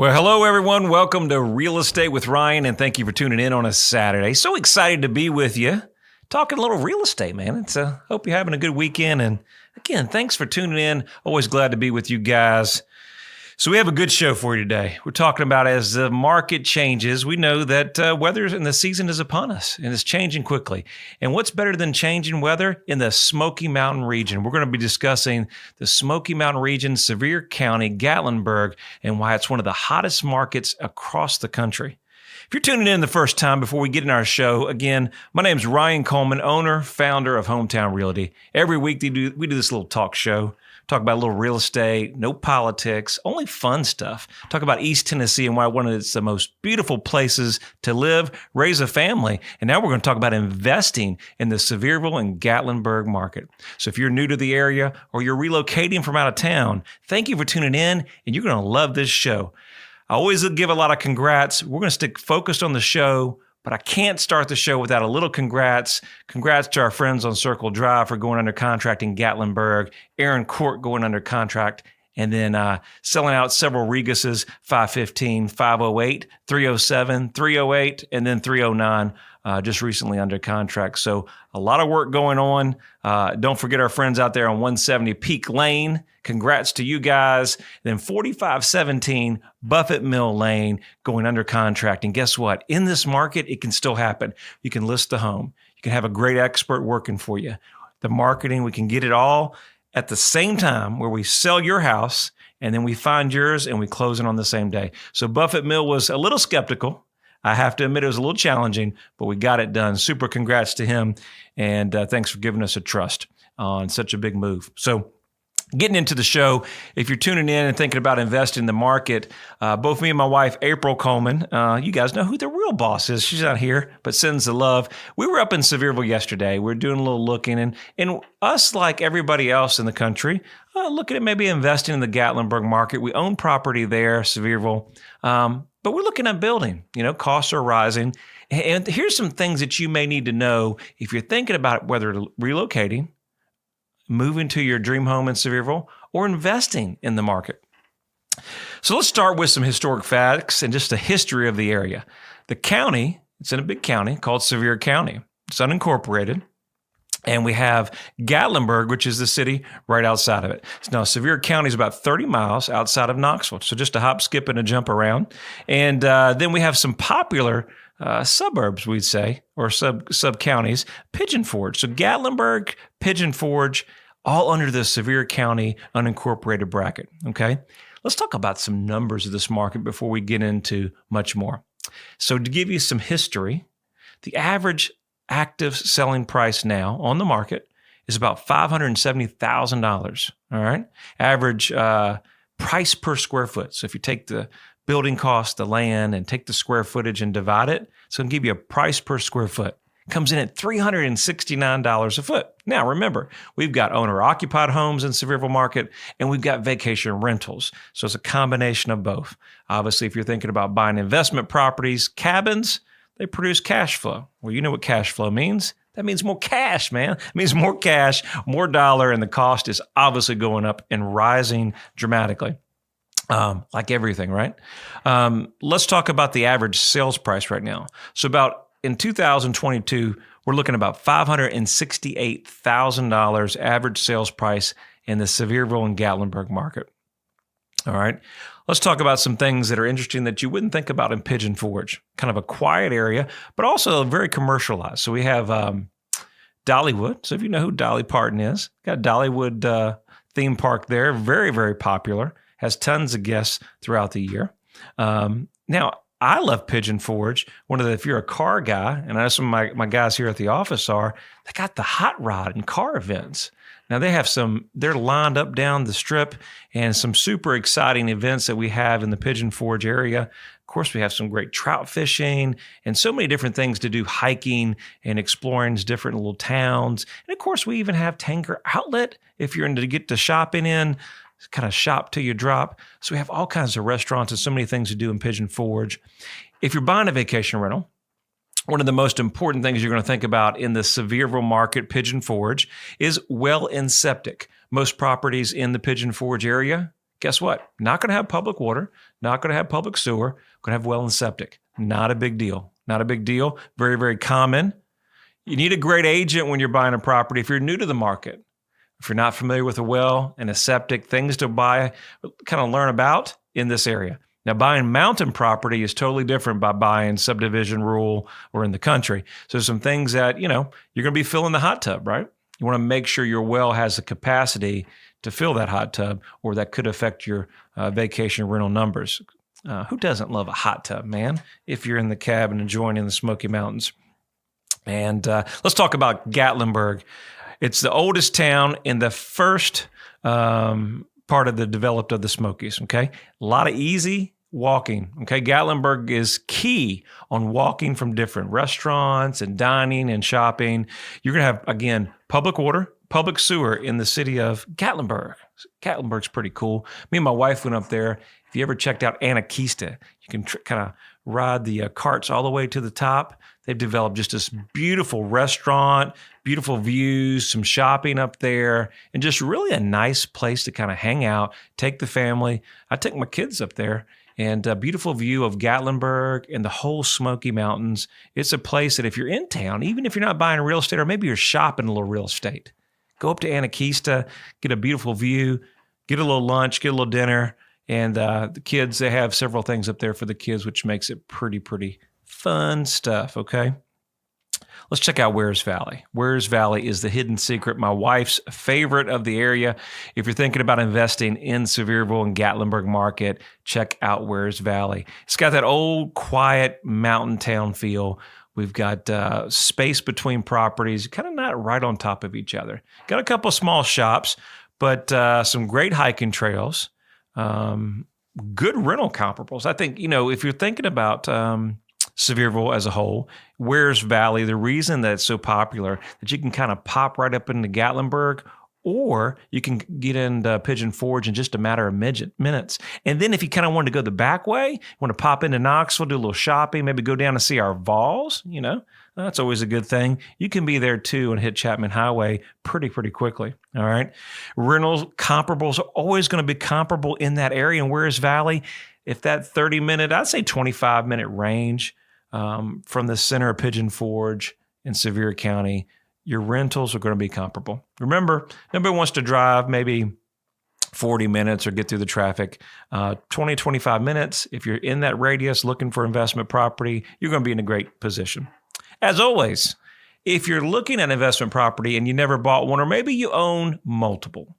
Well, hello, everyone. Welcome to Real Estate with Ryan, and thank you for tuning in on a Saturday. So excited to be with you, talking a little real estate, man. Hope you're having a good weekend. And again, thanks for tuning in. Always glad to be with you guys. So we have a good show for you today. We're talking about as the market changes, we know that weather in the season is upon us, and it's changing quickly. And what's better than changing weather in the Smoky Mountain region? We're going to be discussing the Smoky Mountain region, Sevier County, Gatlinburg, and why it's one of the hottest markets across the country. If you're tuning in the first time before we get in our show, again, my name is Ryan Coleman, owner, founder of Hometown Realty. Every week we do this little talk show. Talk about a little real estate, no politics, only fun stuff. Talk about East Tennessee and why one of the most beautiful places to live, raise a family. And now we're going to talk about investing in the Sevierville and Gatlinburg market. So if you're new to the area or you're relocating from out of town, thank you for tuning in, and you're going to love this show. I always give a lot of congrats. We're going to stick focused on the show, but I can't start the show without a little congrats. Congrats to our friends on Circle Drive for going under contract in Gatlinburg, Aaron Court going under contract, and then selling out several Reguses, 515, 508, 307, 308, and then 309 just recently under contract. So a lot of work going on. Don't forget our friends out there on 170 Peak Lane. Congrats to you guys. Then 4517 Buffett Mill Lane going under contract. And guess what? In this market, it can still happen. You can list the home. You can have a great expert working for you. The marketing, we can get it all at the same time where we sell your house and then we find yours and we close it on the same day. So Buffett Mill was a little skeptical. I have to admit it was a little challenging, but we got it done. Super congrats to him. And thanks for giving us a trust on such a big move. So getting into the show, if you're tuning in and thinking about investing in the market, both me and my wife, April Coleman, you guys know who the real boss is. She's not here, but sends the love. We were up in Sevierville yesterday. We were doing a little looking, and us, like everybody else in the country, looking at maybe investing in the Gatlinburg market. We own property there, Sevierville, but we're looking at building. Costs are rising. And here's some things that you may need to know if you're thinking about whether relocating, moving to your dream home in Sevierville, or investing in the market. So let's start with some historic facts and just a history of the area. The county, it's in a big county called Sevier County. It's unincorporated. And we have Gatlinburg, which is the city right outside of it. Now, Sevier County is about 30 miles outside of Knoxville. So just a hop, skip, and a jump around. And then we have some popular suburbs, we'd say, or sub-counties, Pigeon Forge. So Gatlinburg, Pigeon Forge, all under the Sevier County unincorporated bracket, okay? Let's talk about some numbers of this market before we get into much more. So to give you some history, the average active selling price now on the market is about $570,000, all right? Average price per square foot. So if you take the building cost, the land, and take the square footage and divide it, it's going to give you a price per square foot. Comes in at $369 a foot. Now, remember, we've got owner-occupied homes in Sevierville market, and we've got vacation rentals. So it's a combination of both. Obviously, if you're thinking about buying investment properties, cabins, they produce cash flow. Well, you know what cash flow means. That means more cash, man. It means more cash, more dollar, and the cost is obviously going up and rising dramatically. Like everything, right? Let's talk about the average sales price right now. So in 2022, we're looking about $568,000 average sales price in the Sevierville and Gatlinburg market. All right. Let's talk about some things that are interesting that you wouldn't think about in Pigeon Forge. Kind of a quiet area, but also very commercialized. So we have Dollywood. So if you know who Dolly Parton is, got Dollywood theme park there. Very, very popular. Has tons of guests throughout the year. Now, I love Pigeon Forge. If you're a car guy, and I know some of my guys here at the office are, they got the hot rod and car events. Now they're lined up down the strip, and some super exciting events that we have in the Pigeon Forge area. Of course, we have some great trout fishing and so many different things to do, hiking and exploring different little towns. And of course, we even have Tanger Outlet if you're into to get to shopping in. Kind of shop till you drop. So we have all kinds of restaurants and so many things to do in Pigeon Forge. If you're buying a vacation rental, one of the most important things you're going to think about in the Sevierville market, Pigeon Forge, is well and septic. Most properties in the Pigeon Forge area Guess what? Not going to have public water, not going to have public sewer, going to have well and septic. Not a big deal. Not a big deal. Very, very common. You need a great agent when you're buying a property. If you're new to the market, if you're not familiar with a well and a septic, things to buy, kind of learn about in this area. Now, buying mountain property is totally different by buying subdivision rural or in the country. So there's some things that, you're going to be filling the hot tub, right? You want to make sure your well has the capacity to fill that hot tub, or that could affect your vacation rental numbers. Who doesn't love a hot tub, man, if you're in the cabin enjoying in the Smoky Mountains? And let's talk about Gatlinburg. It's the oldest town in the first part of the developed of the Smokies, okay? A lot of easy walking, okay? Gatlinburg is key on walking from different restaurants and dining and shopping. You're going to have, again, public water, public sewer in the city of Gatlinburg. Gatlinburg's pretty cool. Me and my wife went up there. If you ever checked out Anakeesta, you can kind of ride the carts all the way to the top. They've developed just this beautiful restaurant, beautiful views, some shopping up there, and just really a nice place to kind of hang out, take the family. I took my kids up there, and a beautiful view of Gatlinburg and the whole Smoky Mountains. It's a place that if you're in town, even if you're not buying real estate or maybe you're shopping a little real estate, go up to Anakeesta, get a beautiful view, get a little lunch, get a little dinner. And the kids, they have several things up there for the kids, which makes it pretty fun stuff, okay? Let's check out Wears Valley. Wears Valley is the hidden secret, my wife's favorite of the area. If you're thinking about investing in Sevierville and Gatlinburg market, check out Wears Valley. It's got that old, quiet mountain town feel. We've got space between properties, kind of not right on top of each other. Got a couple small shops, but some great hiking trails. Good rental comparables. I think, if you're thinking about Sevierville as a whole, Wears Valley, the reason that it's so popular, that you can kind of pop right up into Gatlinburg, or you can get into Pigeon Forge in just a matter of minutes. And then if you kind of want to go the back way, want to pop into Knoxville, do a little shopping, maybe go down and see our Vols, that's always a good thing. You can be there too and hit Chapman Highway pretty quickly. All right. Rentals comparables are always going to be comparable in that area in Wears Valley. If that 30-minute, I'd say 25-minute range from the center of Pigeon Forge in Sevier County, your rentals are going to be comparable. Remember, nobody wants to drive maybe 40 minutes or get through the traffic. 20, 25 minutes, if you're in that radius looking for investment property, you're going to be in a great position. As always, if you're looking at investment property and you never bought one, or maybe you own multiple,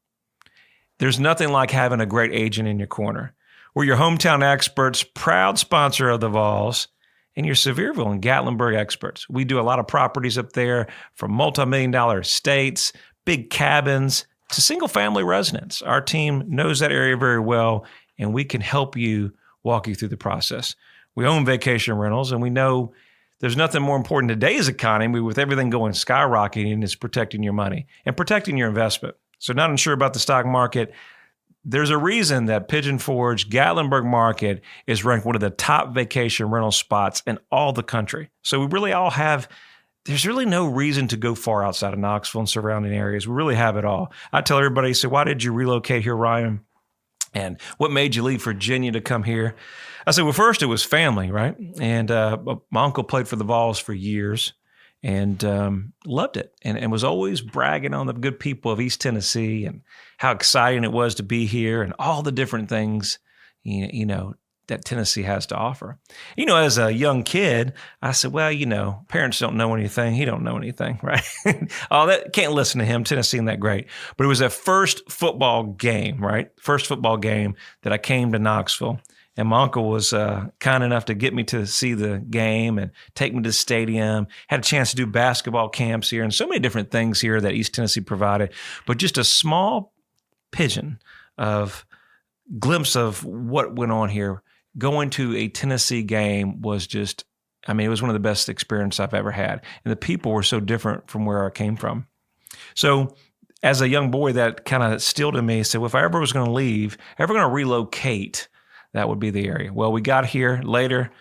there's nothing like having a great agent in your corner. We're your hometown experts, proud sponsor of the Vols, and your Sevierville and Gatlinburg experts. We do a lot of properties up there, from multi-million-dollar estates, big cabins, to single-family residents. Our team knows that area very well, and we can help you walk you through the process. We own vacation rentals, and we know there's nothing more important in today's economy with everything going skyrocketing is protecting your money and protecting your investment. So not unsure about the stock market. There's a reason that Pigeon Forge, Gatlinburg market is ranked one of the top vacation rental spots in all the country. So we really all have, there's really no reason to go far outside of Knoxville and surrounding areas. We really have it all. I tell everybody, so why did you relocate here, Ryan? And what made you leave Virginia to come here? I said, well, first it was family, right? And my uncle played for the Vols for years and loved it, and was always bragging on the good people of East Tennessee and how exciting it was to be here and all the different things, that Tennessee has to offer. As a young kid, I said, well, parents don't know anything. He don't know anything, right? Oh, that can't listen to him. Tennessee ain't that great. But it was that first football game, right? First football game that I came to Knoxville. And my uncle was kind enough to get me to see the game and take me to the stadium. Had a chance to do basketball camps here and so many different things here that East Tennessee provided. But just a small pigeon of glimpse of what went on here. Going to a Tennessee game was just, it was one of the best experiences I've ever had. And the people were so different from where I came from. So as a young boy, that kind of stilled in me, said, well, if I ever was going to leave, ever going to relocate, that would be the area. Well, we got here later,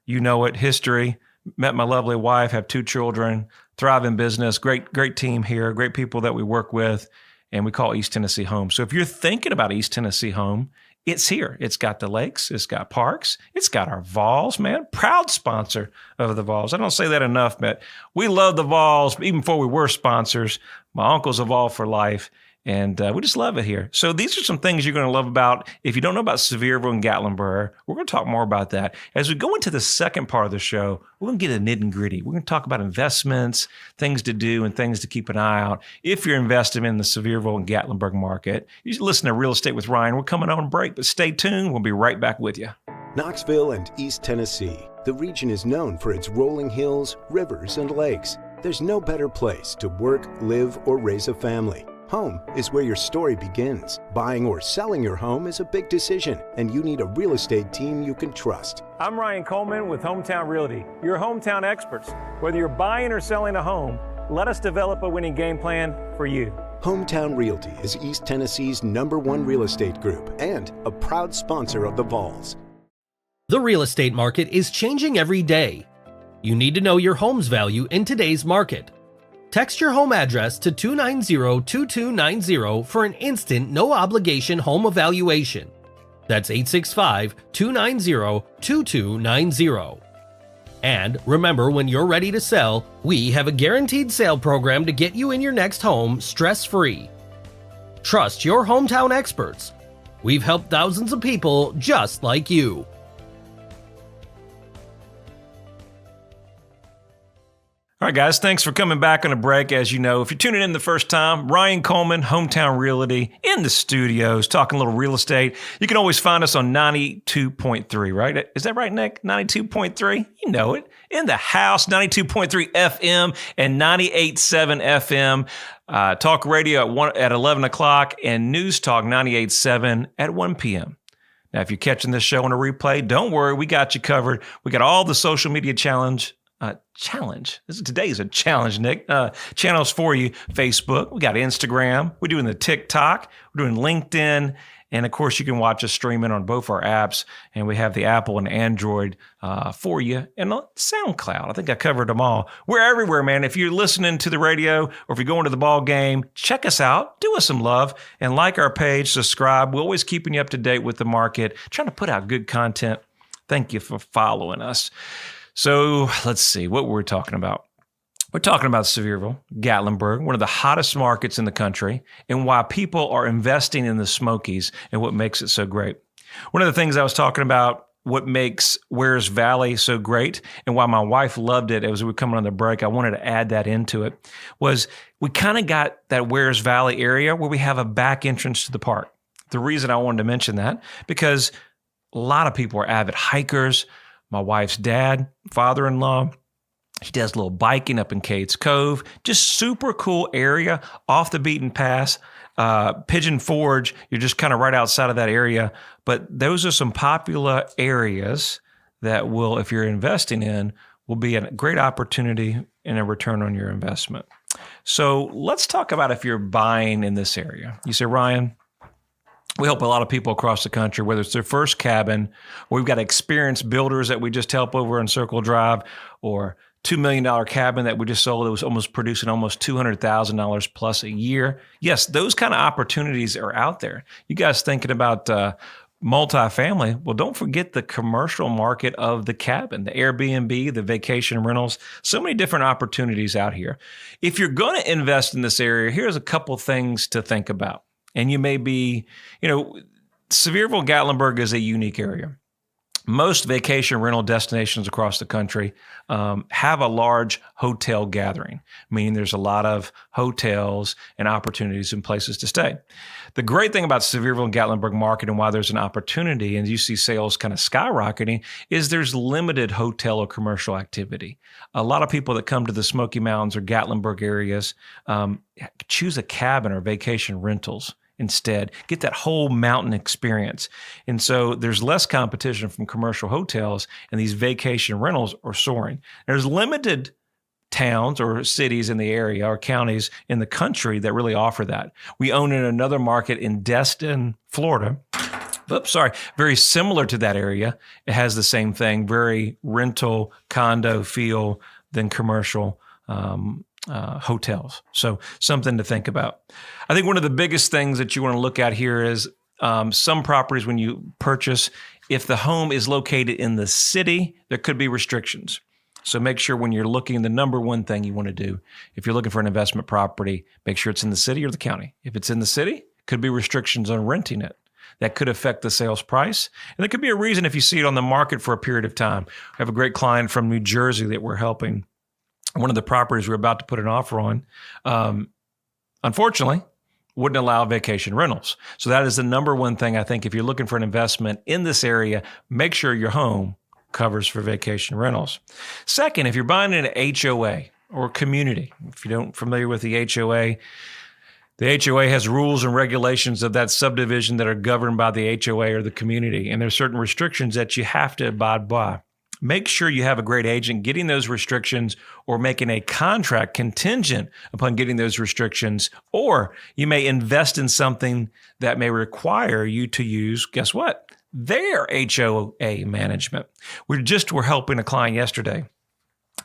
history, met my lovely wife, have 2 children, thrive in business, great team here, great people that we work with, and we call East Tennessee home. So if you're thinking about East Tennessee home, it's here. It's got the lakes. It's got parks. It's got our Vols, man. Proud sponsor of the Vols. I don't say that enough, but we love the Vols even before we were sponsors. My uncle's a Vol for life. And we just love it here. So these are some things you're going to love about. If you don't know about Sevierville and Gatlinburg, we're going to talk more about that. As we go into the second part of the show, we're going to get a nitty and gritty. We're going to talk about investments, things to do, and things to keep an eye out. If you're investing in the Sevierville and Gatlinburg market, you should listen to Real Estate with Ryan. We're coming on break, but stay tuned. We'll be right back with you. Knoxville and East Tennessee. The region is known for its rolling hills, rivers, and lakes. There's no better place to work, live, or raise a family. Home is where your story begins. Buying or selling your home is a big decision, and you need a real estate team you can trust. I'm Ryan Coleman with Hometown Realty, your hometown experts. Whether you're buying or selling a home, let us develop a winning game plan for you. Hometown Realty is East Tennessee's #1 real estate group and a proud sponsor of the Vols. The real estate market is changing every day. You need to know your home's value in today's market. Text your home address to 290-2290 for an instant, no-obligation home evaluation. That's 865-290-2290. And remember, when you're ready to sell, we have a guaranteed sale program to get you in your next home stress-free. Trust your hometown experts. We've helped thousands of people just like you. All right, guys, thanks for coming back on a break. As you know, if you're tuning in the first time, Ryan Coleman, Hometown Realty, in the studios, talking a little real estate. You can always find us on 92.3, right? Is that right, Nick? 92.3? You know it. In the house, 92.3 FM and 98.7 FM. Talk radio at 11 o'clock and News Talk 98.7 at 1 p.m. Now, if you're catching this show on a replay, don't worry. We got you covered. We got all the social media challenge. Today is a challenge, Nick. Channels for you. Facebook. We got Instagram. We're doing the TikTok. We're doing LinkedIn. And of course, you can watch us streaming on both our apps. And we have the Apple and Android for you. And SoundCloud. I think I covered them all. We're everywhere, man. If you're listening to the radio or if you're going to the ball game, check us out. Do us some love and like our page. Subscribe. We're always keeping you up to date with the market. Trying to put out good content. Thank you for following us. So let's see what we're talking about. We're talking about Sevierville, Gatlinburg, one of the hottest markets in the country, and why people are investing in the Smokies and what makes it so great. One of the things I was talking about, what makes Wears Valley so great and why my wife loved it as we were coming on the break, I wanted to add that into it, was we kind of got that Wears Valley area where we have a back entrance to the park. The reason I wanted to mention that, because a lot of people are avid hikers. My wife's dad, father-in-law, he does a little biking up in Cades Cove. Just super cool area, off the beaten path. Pigeon Forge, you're just kind of right outside of that area. But those are some popular areas that will, if you're investing in, will be a great opportunity and a return on your investment. So let's talk about if you're buying in this area. You say, Ryan, we help a lot of people across the country, whether it's their first cabin, or we've got experienced builders that we just help over on Circle Drive, or $2 million cabin that we just sold that was almost producing almost $200,000 plus a year. Yes, those kind of opportunities are out there. You guys thinking about multifamily? Well, don't forget the commercial market of the cabin, the Airbnb, the vacation rentals, so many different opportunities out here. If you're going to invest in this area, here's a couple things to think about. And you may be, Sevierville, Gatlinburg is a unique area. Most vacation rental destinations across the country have a large hotel gathering, meaning there's a lot of hotels and opportunities and places to stay. The great thing about Sevierville and Gatlinburg market and why there's an opportunity and you see sales kind of skyrocketing is there's limited hotel or commercial activity. A lot of people that come to the Smoky Mountains or Gatlinburg areas choose a cabin or vacation rentals instead, get that whole mountain experience. And so there's less competition from commercial hotels, and these vacation rentals are soaring. There's limited towns or cities in the area or counties in the country that really offer that. We own in another market in Destin, Florida. Very similar to that area. It has the same thing, very rental condo feel than commercial hotels. So something to think about. I think one of the biggest things that you want to look at here is Some properties, when you purchase, if the home is located in the city, there could be restrictions. So make sure when you're looking, the number one thing you want to do, if you're looking for an investment property, make sure it's in the city or the county. If it's in the city, could be restrictions on renting it. That could affect the sales price. And there could be a reason if you see it on the market for a period of time. I have a great client from New Jersey that we're helping. One of the properties we're about to put an offer on, unfortunately, wouldn't allow vacation rentals. So that is the number one thing I think if you're looking for an investment in this area, make sure your home covers for vacation rentals. Second, if you're buying an HOA or community, if you don't familiar with the HOA has rules and regulations of that subdivision that are governed by the HOA or the community, and there's certain restrictions that you have to abide by. Make sure you have a great agent getting those restrictions or making a contract contingent upon getting those restrictions, or you may invest in something that may require you to use, guess what? Their HOA management. We're helping a client yesterday.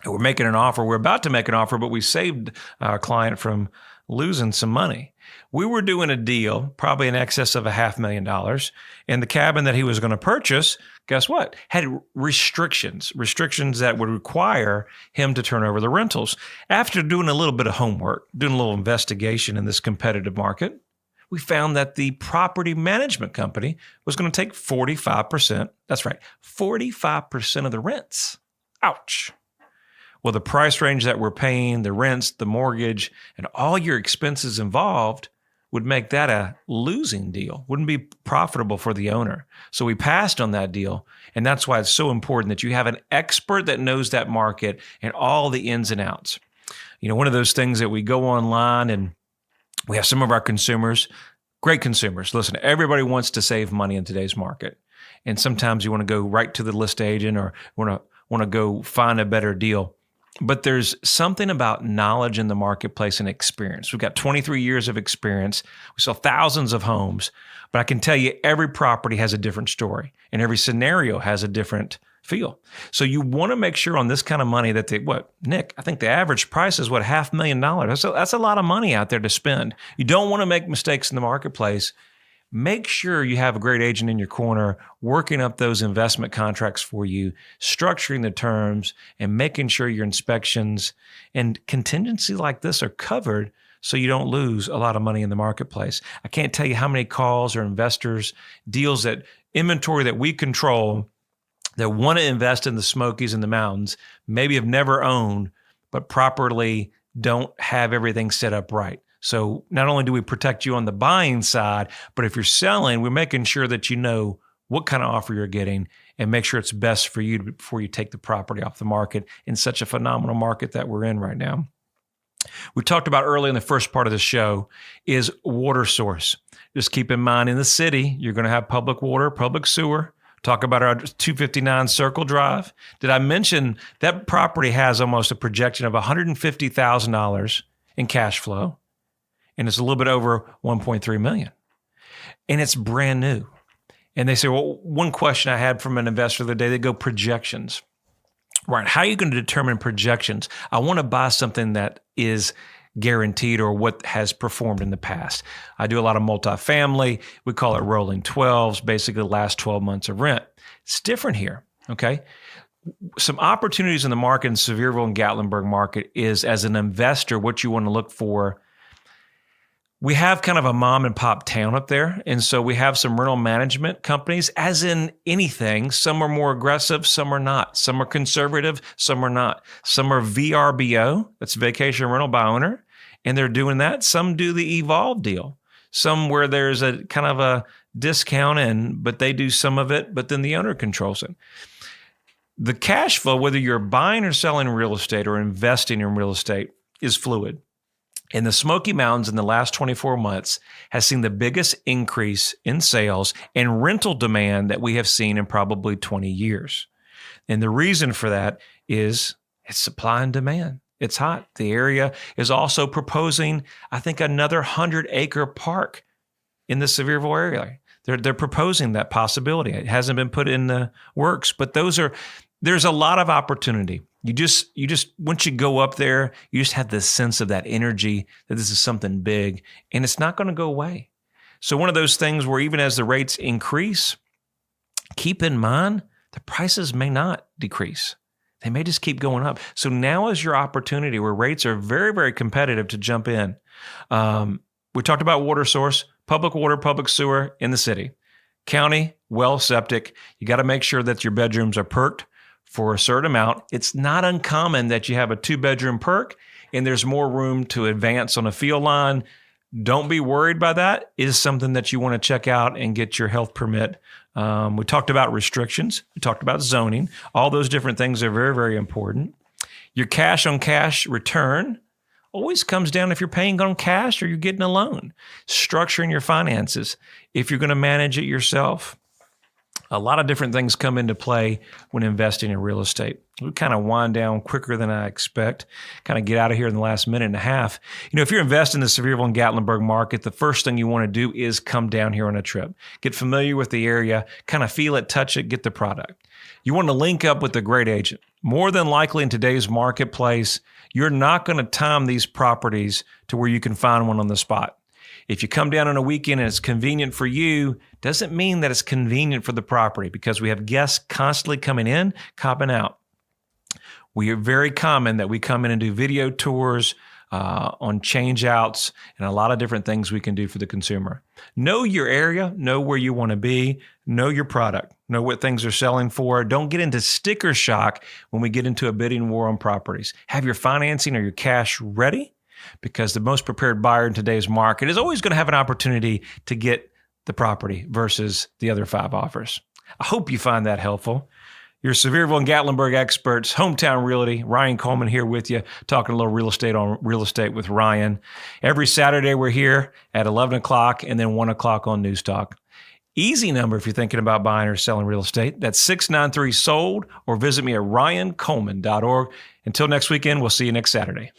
We're making an offer. We're about to make an offer, but we saved our client from losing some money. We were doing a deal, probably in excess of $500,000, and the cabin that he was going to purchase, guess what? Had restrictions that would require him to turn over the rentals. After doing a little bit of homework, doing a little investigation in this competitive market, we found that the property management company was going to take 45%. That's right, 45% of the rents. Ouch. Well, the price range that we're paying, the rents, the mortgage, and all your expenses involved would make that a losing deal. Wouldn't be profitable for the owner. So we passed on that deal. And that's why it's so important that you have an expert that knows that market and all the ins and outs. You know, one of those things that we go online and we have some of our consumers, great consumers. Listen, everybody wants to save money in today's market. And sometimes you want to go right to the list agent or want to go find a better deal. But there's something about knowledge in the marketplace and experience. We've got 23 years of experience. We sell thousands of homes, but I can tell you every property has a different story and every scenario has a different feel. So you want to make sure on this kind of money that Nick, I think the average price is $500,000. That's a lot of money out there to spend. You don't want to make mistakes in the marketplace. Make sure you have a great agent in your corner working up those investment contracts for you, structuring the terms, and making sure your inspections and contingency like this are covered so you don't lose a lot of money in the marketplace. I can't tell you how many calls or investors, deals that inventory that we control that want to invest in the Smokies and the mountains, maybe have never owned, but properly don't have everything set up right. So not only do we protect you on the buying side, but if you're selling, we're making sure that you know what kind of offer you're getting and make sure it's best for you before you take the property off the market in such a phenomenal market that we're in right now. We talked about early in the first part of the show is water source. Just keep in mind in the city, you're going to have public water, public sewer. Talk about our 259 Circle Drive. Did I mention that property has almost a projection of $150,000 in cash flow? And it's a little bit over 1.3 million. And it's brand new. And they say, well, one question I had from an investor the other day, they go projections. Right, how are you going to determine projections? I want to buy something that is guaranteed or what has performed in the past. I do a lot of multifamily. We call it rolling 12s, basically the last 12 months of rent. It's different here, okay? Some opportunities in the market in Sevierville and Gatlinburg market is as an investor, what you want to look for. We have kind of a mom and pop town up there. And so we have some rental management companies, as in anything. Some are more aggressive, some are not. Some are conservative, some are not. Some are VRBO, that's vacation rental by owner, and they're doing that. Some do the Evolve deal. Some where there's a kind of a discount but they do some of it, but then the owner controls it. The cash flow, whether you're buying or selling real estate or investing in real estate, is fluid. And the Smoky Mountains in the last 24 months has seen the biggest increase in sales and rental demand that we have seen in probably 20 years. And the reason for that is it's supply and demand. It's hot. The area is also proposing, I think, another 100-acre park in the Sevierville area. They're proposing that possibility. It hasn't been put in the works, but there's a lot of opportunity. You just once you go up there, you just have this sense of that energy that this is something big, and it's not going to go away. So one of those things where even as the rates increase, keep in mind the prices may not decrease. They may just keep going up. So now is your opportunity where rates are very, very competitive to jump in. We talked about water source, public water, public sewer in the city. County, well, septic. You got to make sure that your bedrooms are perked for a certain amount. It's not uncommon that you have a 2-bedroom perk and there's more room to advance on a field line. Don't be worried by that. It is something that you want to check out and get your health permit. We talked about restrictions. We talked about zoning. All those different things are very, very important. Your cash on cash return always comes down if you're paying on cash or you're getting a loan. Structuring your finances. If you're going to manage it yourself, a lot of different things come into play when investing in real estate. We kind of wind down quicker than I expect, kind of get out of here in the last minute and a half. If you're investing in the Sevierville and Gatlinburg market, the first thing you want to do is come down here on a trip. Get familiar with the area, kind of feel it, touch it, get the product. You want to link up with a great agent. More than likely in today's marketplace, you're not going to time these properties to where you can find one on the spot. If you come down on a weekend and it's convenient for you, doesn't mean that it's convenient for the property, because we have guests constantly coming in, copping out. We are very common that we come in and do video tours on change outs and a lot of different things we can do for the consumer. Know your area, know where you want to be, know your product, know what things are selling for. Don't get into sticker shock when we get into a bidding war on properties. Have your financing or your cash ready, because the most prepared buyer in today's market is always going to have an opportunity to get the property versus the other 5 offers. I hope you find that helpful. Your Sevierville and Gatlinburg experts, Hometown Realty, Ryan Coleman here with you, talking a little real estate on Real Estate with Ryan. Every Saturday we're here at 11 o'clock and then 1 o'clock on News Talk. Easy number if you're thinking about buying or selling real estate. That's 693-SOLD, or visit me at ryancoleman.org. Until next weekend, we'll see you next Saturday.